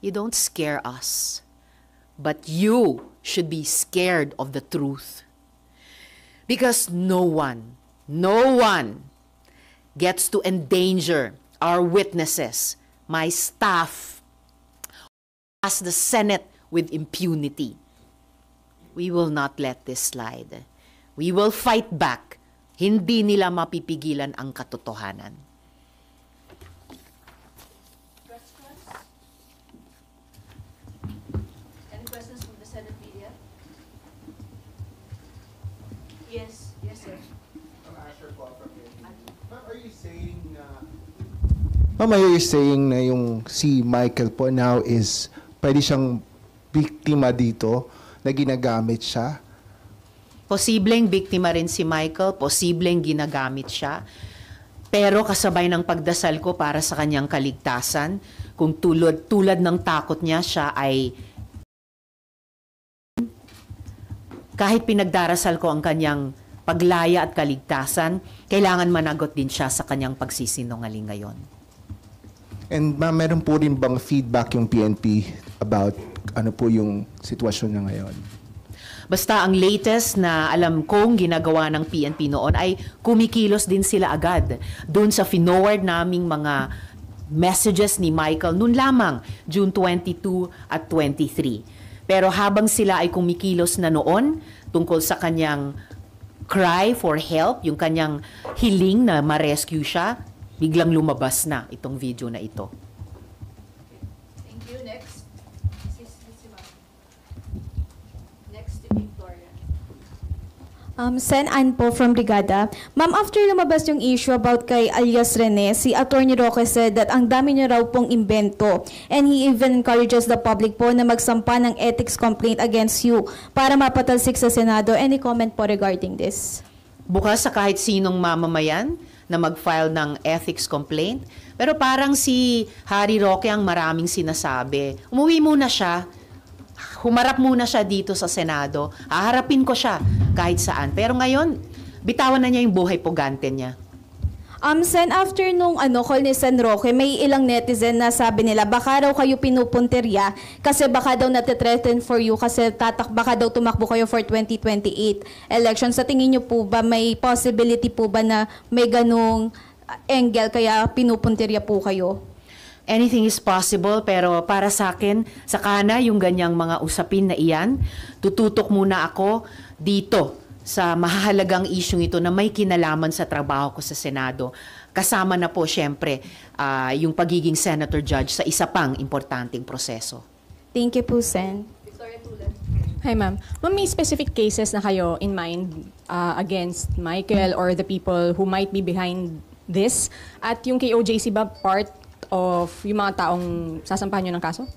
You don't scare us. But you should be scared of the truth. Because no one gets to endanger our witnesses, my staff, as the Senate with impunity. We will not let this slide. We will fight back. Hindi nila mapipigilan ang katotohanan. Any questions from the Senate media? Yes, sir. Asher po from Ma'am, are you saying na yung si Michael po now is pwede siyang biktima dito na ginagamit siya? Posibleng biktima rin si Michael, posibleng ginagamit siya. Pero kasabay ng pagdasal ko para sa kanyang kaligtasan, kung tulad ng takot niya, siya ay kahit pinagdarasal ko ang kanyang paglaya at kaligtasan, kailangan managot din siya sa kanyang pagsisinungaling ngayon. And ma'am, meron po rin bang feedback yung PNP about ano po yung sitwasyon niya ngayon? Basta ang latest na alam kong ginagawa ng PNP noon ay kumikilos din sila agad doon sa finoward naming mga messages ni Michael noon lamang, June 22 at 23. Pero habang sila ay kumikilos na noon tungkol sa kanyang cry for help, yung kanyang hiling na ma-rescue siya, biglang lumabas na itong video na ito. Thank you. Next. Next, si Victoria. Sen Ann po from Brigada. Ma'am, after lumabas yung issue about kay alias Rene, si Attorney Roque said that ang dami niya raw pong imbento and he even encourages the public po na magsampa ng ethics complaint against you para mapatalsik sa Senado. Any comment po regarding this? Bukas sa kahit sinong mamamayan na mag-file ng ethics complaint. Pero parang si Harry Roque ang maraming sinasabi. Umuwi muna siya, humarap muna siya dito sa Senado, haharapin ko siya kahit saan. Pero ngayon, bitawan na niya yung buhay pugante niya. Sen, after nung call ni Sen Roque, may ilang netizen na sabi nila, baka raw kayo pinupunterya kasi baka daw natitreten for you kasi baka daw tumakbo kayo for 2028 elections. Sa tingin niyo po ba, may possibility po ba na may ganung angle kaya pinupunterya po kayo? Anything is possible, pero para sa akin, saka na yung ganyang mga usapin na iyan, tututok muna ako dito sa mahalagang isyong ito na may kinalaman sa trabaho ko sa Senado. Kasama na po siyempre yung pagiging Senator Judge sa isa pang importanteng proseso. Thank you po, Sen. Victoria Tulad. Hi, ma'am. Ma'am, may specific cases na kayo in mind against Michael or the people who might be behind this? At yung kay OJC ba part of yung mga taong sasampahan nyo ng kaso?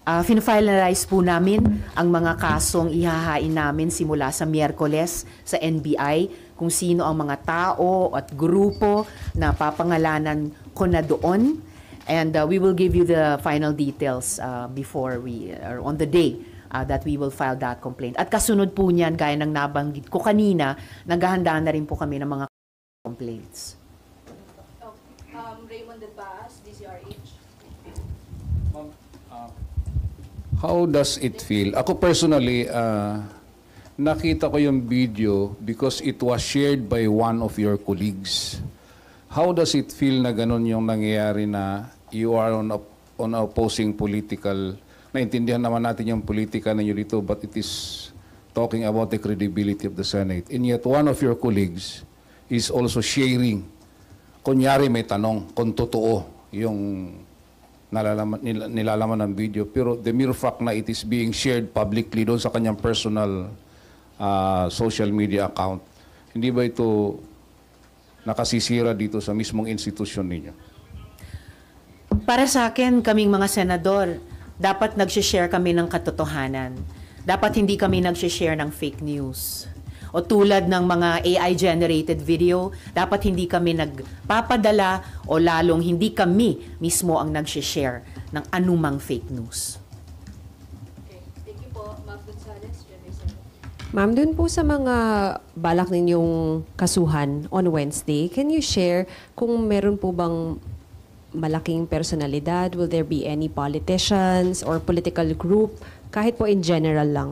Finalize po namin ang mga kasong ihahain namin simula sa Miyerkules sa NBI, kung sino ang mga tao at grupo na papangalanan ko na doon. And we will give you the final details before or on the day that we will file that complaint. At kasunod po niyan, gaya ng nabanggit ko kanina, naghahanda na rin po kami ng mga complaints. Raymond de Baas, DCRH. How does it feel? Ako personally, nakita ko yung video because it was shared by one of your colleagues. How does it feel na ganun yung nangyayari na you are on opposing political, naintindihan naman natin yung politika ninyo dito, but it is talking about the credibility of the Senate. And yet one of your colleagues is also sharing, kunyari may tanong kung totoo yung nilalaman ng video, pero the mere fact na it is being shared publicly doon sa kanyang personal social media account, hindi ba ito nakasisira dito sa mismong institusyon ninyo? Para sa akin, kaming mga senador, dapat nag-share kami ng katotohanan. Dapat hindi kami nag-share ng fake news. O tulad ng mga AI-generated video, dapat hindi kami nagpapadala o lalong hindi kami mismo ang nag-share ng anumang fake news. Okay. Thank you po, Ma'am Gonzales. Ma'am, dun po sa mga balak ninyong kasuhan on Wednesday, can you share kung meron po bang malaking personalidad? Will there be any politicians or political group? Kahit po in general lang.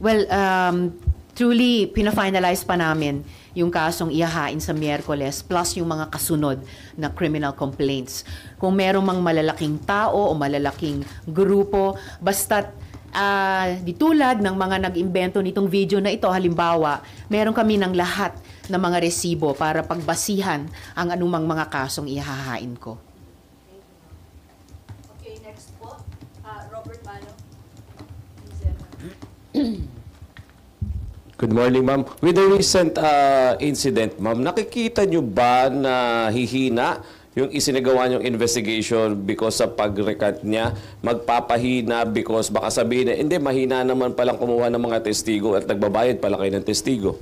Well, truly, pina-finalize pa namin yung kasong ihahain sa Miyerkules plus yung mga kasunod na criminal complaints. Kung merong mang malalaking tao o malalaking grupo, basta't di tulad ng mga nag-imbento nitong video na ito, halimbawa, meron kami ng lahat ng mga resibo para pagbasihan ang anumang mga kasong ihahain ko. Okay, next po. Robert Mano. Please, Good morning, ma'am. With the recent incident, ma'am, nakikita nyo ba na hihina yung isinagawa niyong investigation because sa pag-recant niya, magpapahina because baka sabihin na, hindi, mahina naman palang kumuha ng mga testigo at nagbabayad pala kayo ng testigo?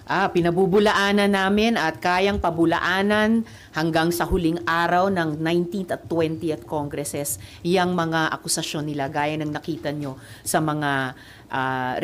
Pinabubulaanan namin at kayang pabulaanan hanggang sa huling araw ng 19th at 20th Congresses yung mga akusasyon nila gaya ng nakita nyo sa mga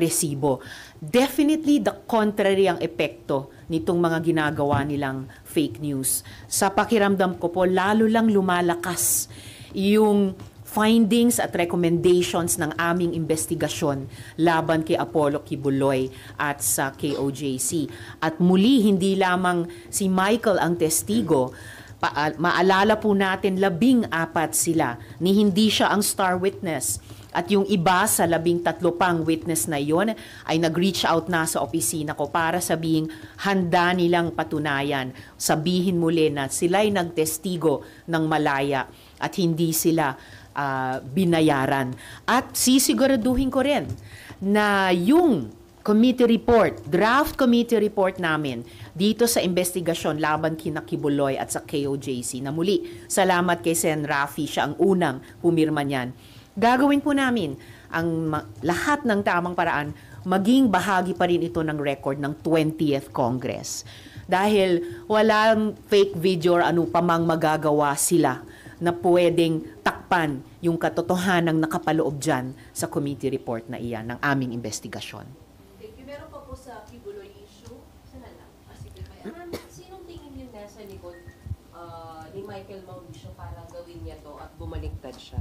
resibo. Definitely the contrary ang epekto nitong mga ginagawa nilang fake news. Sa pakiramdam ko po, lalo lang lumalakas yung findings at recommendations ng aming investigasyon laban kay Apollo Kibuloy at sa KOJC. At muli, hindi lamang si Michael ang testigo. Maalala po natin, 14 sila, ni hindi siya ang star witness. At yung iba sa 13 pang witness na yon ay nag-reach out na sa opisina ko para sabihing handa nilang patunayan. Sabihin muli na sila'y nagtestigo ng malaya at hindi sila binayaran. At sisiguraduhin ko rin na yung committee report, draft committee report namin dito sa investigasyon laban kina Kibuloy at sa KOJC, na muli, salamat kay Sen. Rafi, siya ang unang pumirma niyan. Gagawin po namin ang lahat ng tamang paraan, maging bahagi pa rin ito ng record ng 20th Congress. Dahil walang fake video or ano pa mang magagawa sila na pwedeng takpan yung katotohanang nakapaloob dyan sa committee report na iyan ng aming investigasyon. Thank you. Meron pa po sa Kibuloy issue. Sana lang. Sige, Ma'am, sinong tingin niyo nasa likod ni Michael Mauricio para gawin niya to at bumaliktad siya?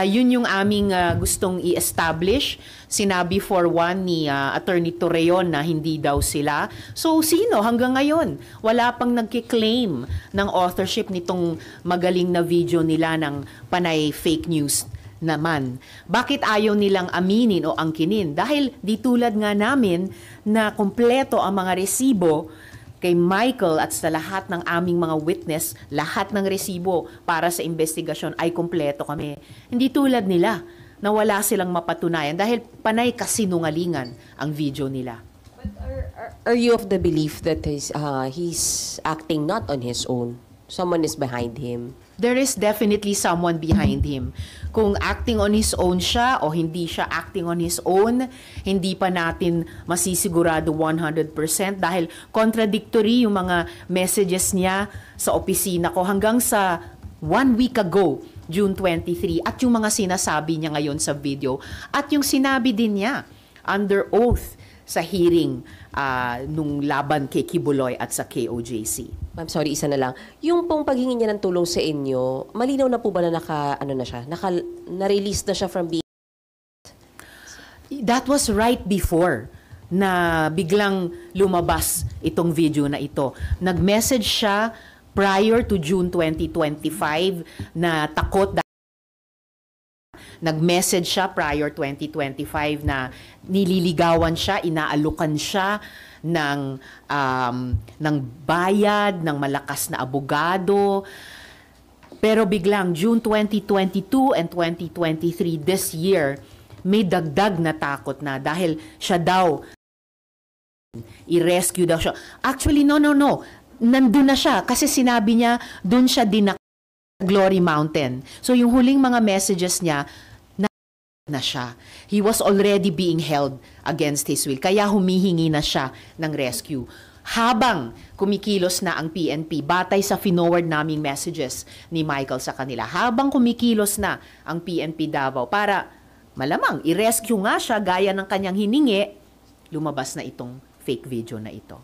Yun yung aming gustong i-establish. Sinabi for one ni Attorney Torreon na hindi daw sila. So, sino hanggang ngayon? Wala pang nagkiklaim ng authorship nitong magaling na video nila ng panay fake news naman. Bakit ayaw nilang aminin o angkinin? Dahil di tulad nga namin na kumpleto ang mga resibo kay Michael at sa lahat ng aming mga witness, lahat ng resibo para sa investigasyon ay kumpleto kami. Hindi tulad nila na wala silang mapatunayan dahil panay kasinungalingan ang video nila. But are you of the belief that he's acting not on his own? Someone is behind him? There is definitely someone behind him. Kung acting on his own siya o hindi siya acting on his own, hindi pa natin masisigurado 100% dahil contradictory yung mga messages niya sa opisina ko hanggang sa 1 week ago, June 23, at yung mga sinasabi niya ngayon sa video at yung sinabi din niya under oath sa hearing nung laban kay Kibuloy at sa KOJC. Ma'am, sorry, isa na lang. Yung pong paghingi niya ng tulong sa inyo, malinaw na po ba na na-release na siya from being... That was right before na biglang lumabas itong video na ito. Nag-message siya prior to June 2025 na takot. Nag-message siya prior 2025 na nililigawan siya, inaalukan siya ng bayad, ng malakas na abogado. Pero biglang June 2022 and 2023 this year, may dagdag na takot na dahil siya daw i-rescue daw siya. Actually, no. Nandun na siya kasi sinabi niya dun siya Glory Mountain. So yung huling mga messages niya, na siya. He was already being held against his will. Kaya humihingi na siya ng rescue. Habang kumikilos na ang PNP, batay sa finoward naming messages ni Michael sa kanila, habang kumikilos na ang PNP Davao para malamang i-rescue nga siya gaya ng kanyang hiningi, lumabas na itong fake video na ito.